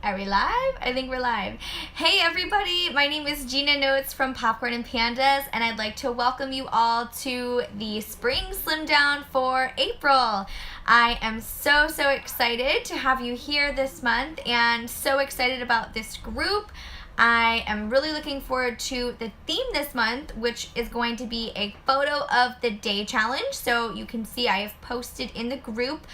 Are we live? I think we're live. Hey everybody, my name is Gina Notes from Popcorn and Pandas, and I'd like to welcome you all to the Spring Slim Down for April. I am so excited to have you here this month and so excited about this group. I am really looking forward to the theme this month, which is going to be a photo of the day challenge. So you can see I have posted in the group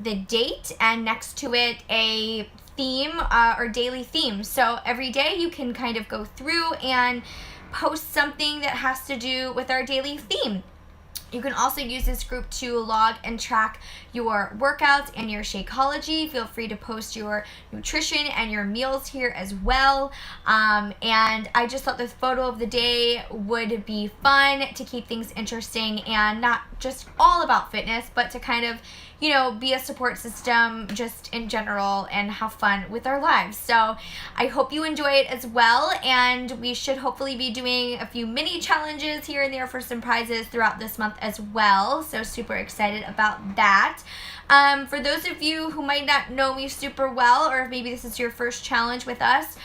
the date and next to it a theme or daily theme. So every day you can kind of go through and post something that has to do with our daily theme. You can also use this group to log and track your workouts and your Shakeology. Feel free to post your nutrition and your meals here as well. And I just thought this photo of the day would be fun to keep things interesting and not just all about fitness, but to kind of, you know, be a support system just in general and have fun with our lives. So I hope you enjoy it as well, and we should hopefully be doing a few mini challenges here and there for some prizes throughout this month as well. So super excited about that. For those of you who might not know me super well, or if maybe this is your first challenge with us,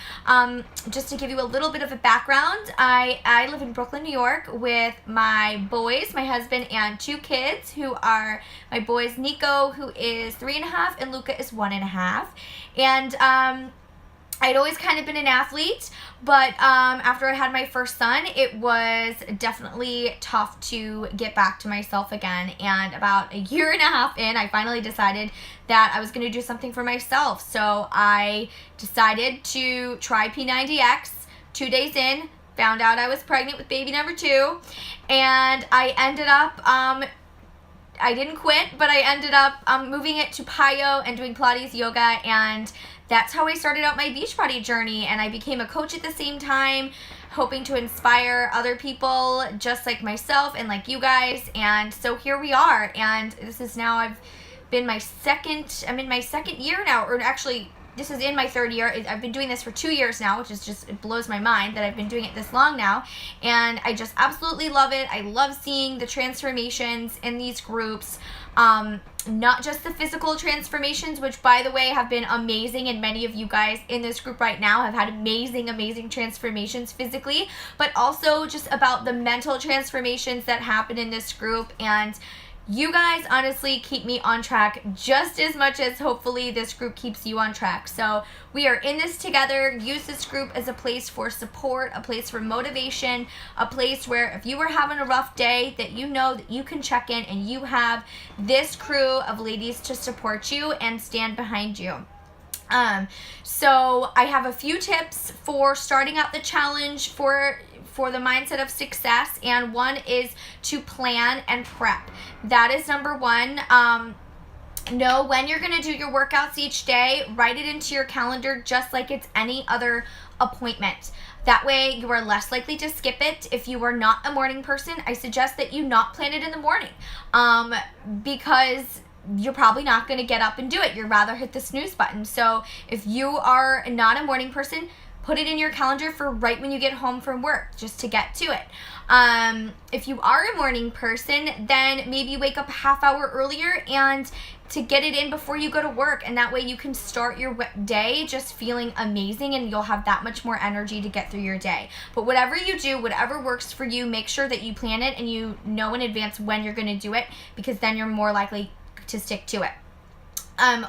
just to give you a little bit of a background, I live in Brooklyn, New York with my boys, my husband, and 2 kids who are my boys, Nico, who is 3.5, and Luca is 1.5. And I'd always kind of been an athlete, but after I had my first son, it was definitely tough to get back to myself again. And about 1.5 years in, I finally decided that I was going to do something for myself. So I decided to try P90X. 2 days in, found out I was pregnant with baby number 2, and I ended up I didn't quit, but I ended up moving it to PiYo and doing Pilates yoga, and that's how I started out my Beachbody journey. And I became a coach at the same time, hoping to inspire other people just like myself and like you guys. And so here we are, and this is now I'm in my second year now, or actually this is in my 3rd year. I've been doing this for 2 years now, which is just, it blows my mind that I've been doing it this long now. And I just absolutely love it. I love seeing the transformations in these groups. Not just the physical transformations, which by the way have been amazing, and many of you guys in this group right now have had amazing transformations physically, but also just about the mental transformations that happen in this group. And you guys honestly keep me on track just as much as hopefully this group keeps you on track. So we are in this together. Use this group as a place for support, a place for motivation, a place where if you were having a rough day, that you know that you can check in and you have this crew of ladies to support you and stand behind you. So I have a few tips for starting out the challenge for the mindset of success, and one is to plan and prep. That is number 1. Know when you're going to do your workouts each day. Write it into your calendar just like it's any other appointment. That way you are less likely to skip it. If you are not a morning person, I suggest that you not plan it in the morning, because you're probably not going to get up and do it. You'd rather hit the snooze button. So if you are not a morning person, put it in your calendar for right when you get home from work, just to get to it. If you are a morning person, then maybe wake up a half hour earlier and to get it in before you go to work. And that way you can start your day just feeling amazing, and you'll have that much more energy to get through your day. But whatever you do, whatever works for you, make sure that you plan it and you know in advance when you're going to do it, because then you're more likely to stick to it.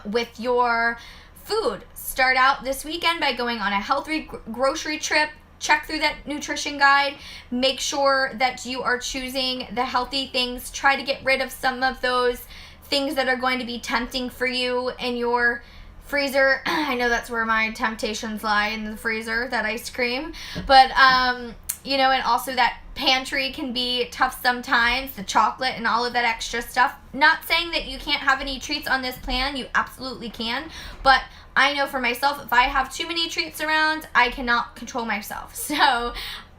With your food, start out this weekend by going on a healthy grocery trip. Check through that nutrition guide. Make sure that you are choosing the healthy things. Try to get rid of some of those things that are going to be tempting for you in your freezer. I know that's where my temptations lie, in the freezer, that ice cream. But you know, and also that pantry can be tough sometimes, the chocolate and all of that extra stuff. Not saying that you can't have any treats on this plan, you absolutely can, but I know for myself, if I have too many treats around, I cannot control myself. So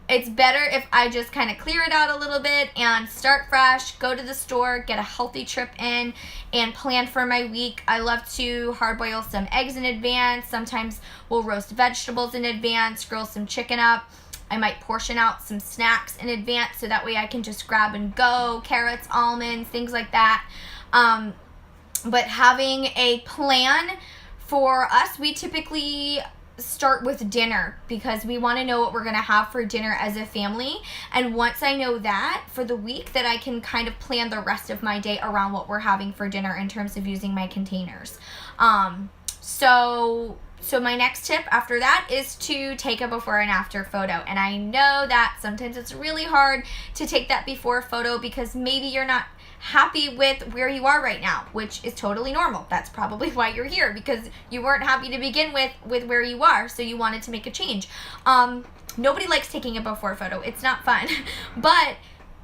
it's better if I just kind of clear it out a little bit and start fresh, go to the store, get a healthy trip in, and plan for my week. I love to hard boil some eggs in advance. Sometimes we'll roast vegetables in advance, grill some chicken up. I might portion out some snacks in advance so that way I can just grab and go, carrots, almonds, things like that. But having a plan For us, we typically start with dinner because we want to know what we're going to have for dinner as a family. And once I know that for the week, that I can kind of plan the rest of my day around what we're having for dinner in terms of using my containers. So my next tip after that is to take a before and after photo. And I know that sometimes it's really hard to take that before photo because maybe you're not happy with where you are right now, which is totally normal. That's probably why you're here, because you weren't happy to begin with where you are, so you wanted to make a change. Nobody likes taking a before photo. It's not fun. But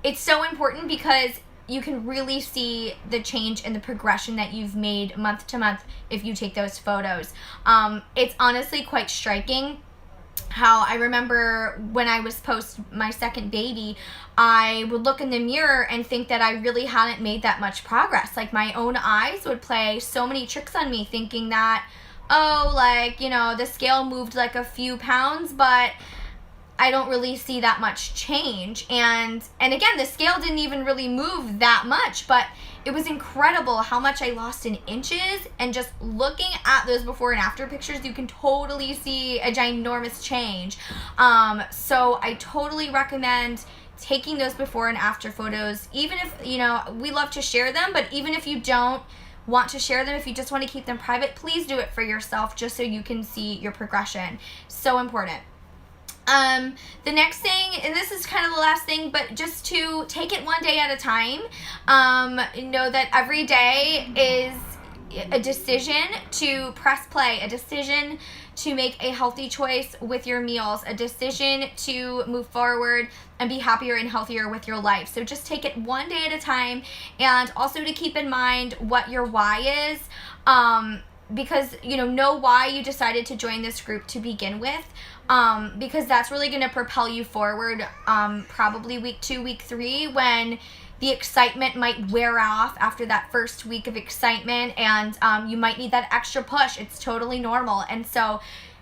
it's so important because you can really see the change and the progression that you've made month to month if you take those photos. It's honestly quite striking how I remember when I was post my second baby, I would look in the mirror and think that I really hadn't made that much progress. Like, my own eyes would play so many tricks on me, thinking that, oh, like, you know, the scale moved like a few pounds, but I don't really see that much change. And again, the scale didn't even really move that much, but it was incredible how much I lost in inches. And just looking at those before and after pictures, you can totally see a ginormous change. So I totally recommend taking those before and after photos, even if, you know, we love to share them, but even if you don't want to share them, if you just want to keep them private, please do it for yourself just so you can see your progression. So important. The next thing, and this is kind of the last thing, but just to take it one day at a time. Know that every day is a decision to press play, a decision to make a healthy choice with your meals, a decision to move forward and be happier and healthier with your life. So just take it one day at a time, and also to keep in mind what your why is. Because, you know why you decided to join this group to begin with, because that's really going to propel you forward, probably week 2, week 3, when the excitement might wear off after that first week of excitement, and you might need that extra push. It's totally normal. And so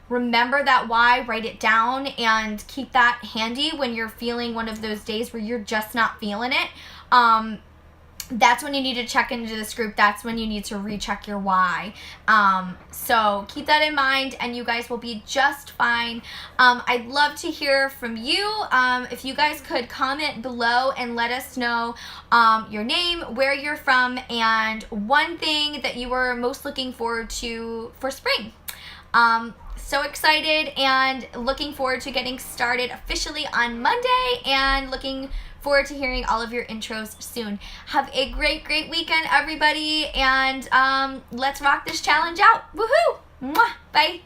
remember that why, write it down, and keep that handy when you're feeling one of those days where you're just not feeling it. That's when you need to check into this group. That's when you need to recheck your why. So keep that in mind, and you guys will be just fine. I'd love to hear from you. If you guys could comment below and let us know your name, where you're from, and one thing that you were most looking forward to for spring. So excited and looking forward to getting started officially on Monday, and looking forward to hearing all of your intros soon. Have a great weekend, everybody, and let's rock this challenge out. Woohoo! Mwah! Bye.